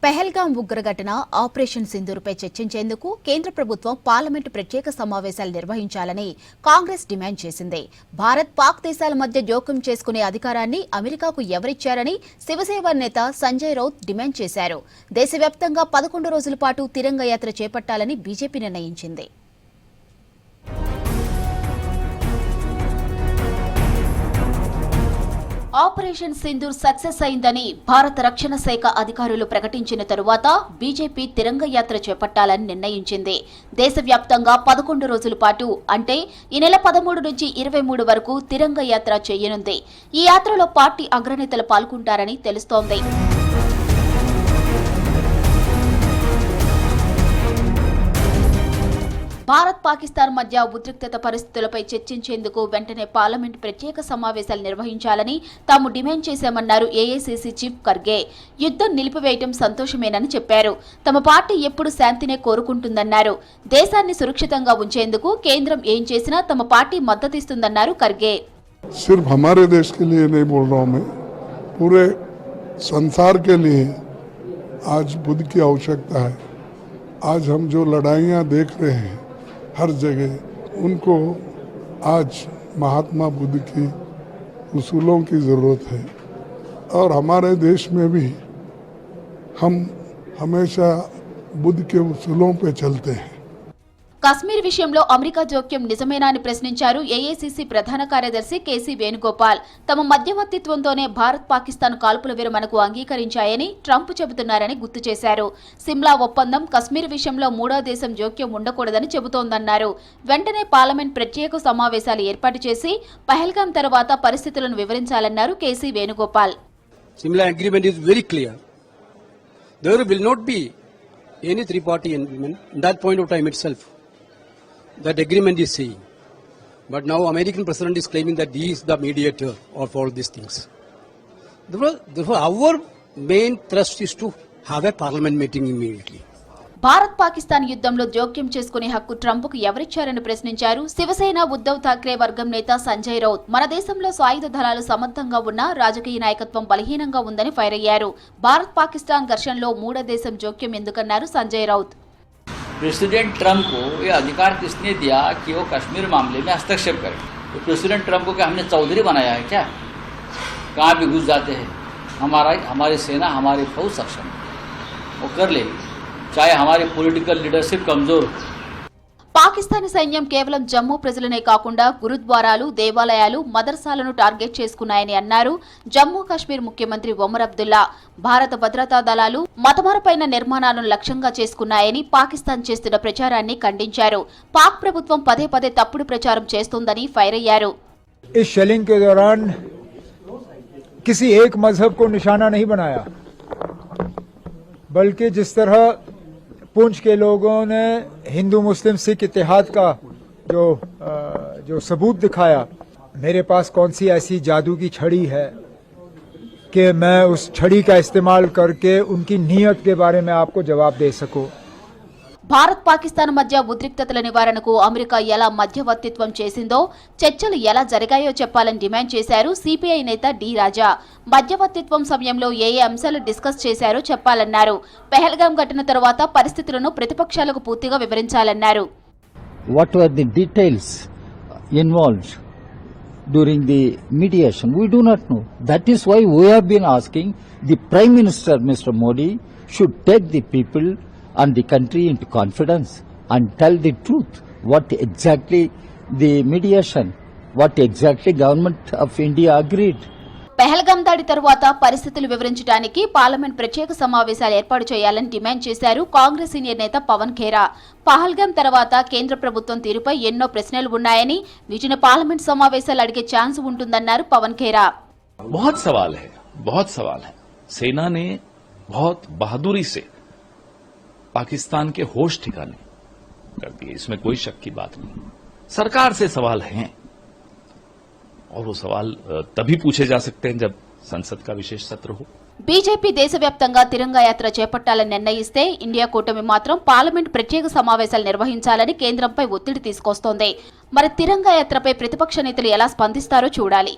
Pahalgam ఉగ్రఘటన operation సింధూర్పై చర్చించేందుకు కేంద్ర ప్రభుత్వం పార్లమెంటు ప్రత్యేక సమావేశాలు నిర్వహించాలని కాంగ్రెస్ డిమాండ్ చేసింది. భారత్ పాక్ దేశాల మధ్య జోక్యం చేసుకునే అధికారాన్ని అమెరికాకు ఎవరిచ్చారని శివసేన నేత సంజయ్ రౌత్ డిమాండ్ చేశారు. దేశవ్యాప్తంగా 11 రోజుల పాటు తిరంగ యాత్ర చేపట్టాలని బీజేపీ నిర్ణయించింది. ఆపరేషన్ సింధూర్ సక్సెస్ అయిందని భారత రక్షణ శాఖ అధికారులు ప్రకటించిన తరువాత బీజేపీ తిరంగ యాత్ర చేపట్టాలని నిర్ణయించింది. దేశవ్యాప్తంగా 11 రోజుల పాటు అంటే ఈ నెల 13 నుంచి 23 వరకు తిరంగ యాత్ర చేయనుంది. ఈ యాత్రలో పార్టీ అగ్రనేతలు పాల్గొంటారని తెలుస్తోంది. భారత్ పాకిస్తాన్ మధ్య ఉద్రిక్తత పరిస్థితులపై చర్చించేందుకు వెంటనే పార్లమెంట్ ప్రత్యేక సమావేశాలు నిర్వహించాలని తాము డిమాండ్ చేశామన్నారు ఏఐసీసీ చీఫ్ ఖర్గే. యుద్ధం నిలిపివేయడం సంతోషమేనని చెప్పారు. తమ పార్టీ ఎప్పుడు శాంతినే కోరుకుంటుందన్నారు. దేశాన్ని సురక్షితంగా ఉంచేందుకు కేంద్రం ఏం చేసినా తమ పార్టీ మద్దతిస్తుందన్నారు ఖర్గే. सिर्फ हमारे देश के लिए नहीं बोल रहा हूं मैं, पूरे संसार के लिए आज बुद्ध की आवश्यकता है. आज हम जो लड़ाइयां देख रहे हैं हर जगह, उनको आज महात्मा बुद्ध की उसूलों की ज़रूरत है. और हमारे देश में भी हम हमेशा बुद्ध के उसूलों पे चलते हैं. కశ్మీర్ విషయంలో అమెరికా జోక్యం నిజమేనా అని ప్రశ్నించారు ఏఐసీసీ ప్రధాన కార్యదర్శి కేసీ వేణుగోపాల్. తమ మధ్యవర్తిత్వంతోనే భారత్ పాకిస్తాన్ కాల్పుల విరమణకు అంగీకరించాయని ట్రంప్ చెబుతున్నారని గుర్తు చేశారు. సిమ్లా ఒప్పందం కశ్మీర్ విషయంలో మూడో దేశం జోక్యం ఉండకూడదని చెబుతోందన్నారు. వెంటనే పార్లమెంట్ ప్రత్యేక సమావేశాలు ఏర్పాటు చేసి పహల్గాం తర్వాత పరిస్థితులను వివరించాలన్నారు KC Venugopal. Simla agreement is very clear. There will not be any three-party agreement at that point of time itself. That agreement is saying. But now American president is claiming that he is the mediator of all these things. Therefore our main thrust is to have a parliament meeting immediately. Bharat Pakistan యుద్ధంలో జోక్యం చేసుకునే హక్కు ట్రంప్కు ఎవరిచ్చారని ప్రశ్నించారు శివసేన ఉద్దవ్ ఠాక్రే వర్గం నేత సంజయ్ రౌత్. మన దేశంలో సాయుధ దళాలు సమర్థంగా ఉన్నా రాజకీయ నాయకత్వం బలహీనంగా ఉందని ఫైర్ అయ్యారు. భారత్ పాకిస్తాన్ ఘర్షణలో మూడో దేశం జోక్యం ఎందుకన్నారు సంజయ్ రౌత్. प्रेसिडेंट ट्रंप को ये अधिकार किसने दिया कि वो कश्मीर मामले में हस्तक्षेप करे? तो प्रेसिडेंट ट्रंप को क्या हमने चौधरी बनाया है क्या? कहाँ भी घुस जाते हैं. हमारी सेना हमारी फौज सक्षम है, वो कर लेगी, चाहे हमारी पॉलिटिकल लीडरशिप कमजोर हो. పాకిస్తాన్ సైన్యం కేవలం జమ్మూ ప్రజలనే కాకుండా గురుద్వారాలు, దేవాలయాలు, మదర్సాలను టార్గెట్ చేసుకున్నాయని అన్నారు జమ్మూ కాశ్మీర్ ముఖ్యమంత్రి ఒమర్ అబ్దుల్లా. భారత భద్రతా దళాలు మతమరపైన నిర్మాణాలను లక్ష్యంగా చేసుకున్నాయని పాకిస్తాన్ చేస్తున్న ప్రచారాన్ని ఖండించారు. పాక్ ప్రభుత్వం పదే పదే తప్పుడు ప్రచారం చేస్తోందని ఫైర్ అయ్యారు. इस शेलिंग के दौरान किसी एक मजहब को निशाना नहीं बनाया, बल्कि जिस तरह पुंछ के लोगों ने हिंदू मुस्लिम सिख इत्तेहाद का जो सबूत दिखाया, मेरे पास कौन सी ऐसी जादू की छड़ी है कि मैं उस छड़ी का इस्तेमाल करके उनकी नीयत के बारे में आपको जवाब दे सकूं. భారత్ పాకిస్తాన్ మధ్య ఉద్రిక్తతల నివారణకు అమెరికా ఎలా మధ్యవర్తిత్వం చేసిందో, చర్చలు ఎలా జరిగాయో చెప్పాలని డిమాండ్ చేశారు సిపిఐ నేత డి రాజా. మధ్యవర్తిత్వం సమయంలో ఏ అంశాలు డిస్కస్ చేశారో చెప్పాలన్నారు. పెహల్గాం ఘటన తర్వాత పరిస్థితులను ప్రతిపక్షాలకు పూర్తిగా వివరించాలన్నారు. What were the details involved during the mediation? We do not know. That is why we have been asking the Prime Minister, Mr. Modi, should take the people and the country into confidence and tell the truth. What exactly the mediation, what exactly government of India agreed. Pahalgam దాడి తర్వాత పరిస్థితులు వివరించడానికి parliament ప్రత్యేక సమావేశాలు ఏర్పాటు చేయాలని demand చేశారు Congress senior నేత పవన్ ఖేరా. పహల్గాం తర్వాత కేంద్ర ప్రభుత్వం తీరుపై ఎన్నో ప్రశ్నలు ఉన్నాయని వీటిని పార్లమెంట్ సమావేశాలు అడిగే ఛాన్స్ ఉంటుందన్నారు పవన్ ఖేరా. बहुत सवाल है. सेना ने बहुत बहादुरी से पाकिस्तान के होश ठिकाने कर दिए, इसमें कोई शक की बात नहीं. सरकार से सवाल हैं और वो सवाल तभी पूछे जा सकते हैं जब संसद का विशेष सत्र हो. బీజేపీ దేశవ్యాప్తంగా తిరంగా యాత్ర చేపట్టాలని నిర్ణయిస్తే ఇండియా కూటమి మాత్రం పార్లమెంట్ ప్రత్యేక సమావేశాలు నిర్వహించాలని కేంద్రంపై ఒత్తిడి తీసుకొస్తోంది. మరి తిరంగా యాత్రపై ప్రతిపక్ష నేతలు ఎలా స్పందిస్తారో చూడాలి.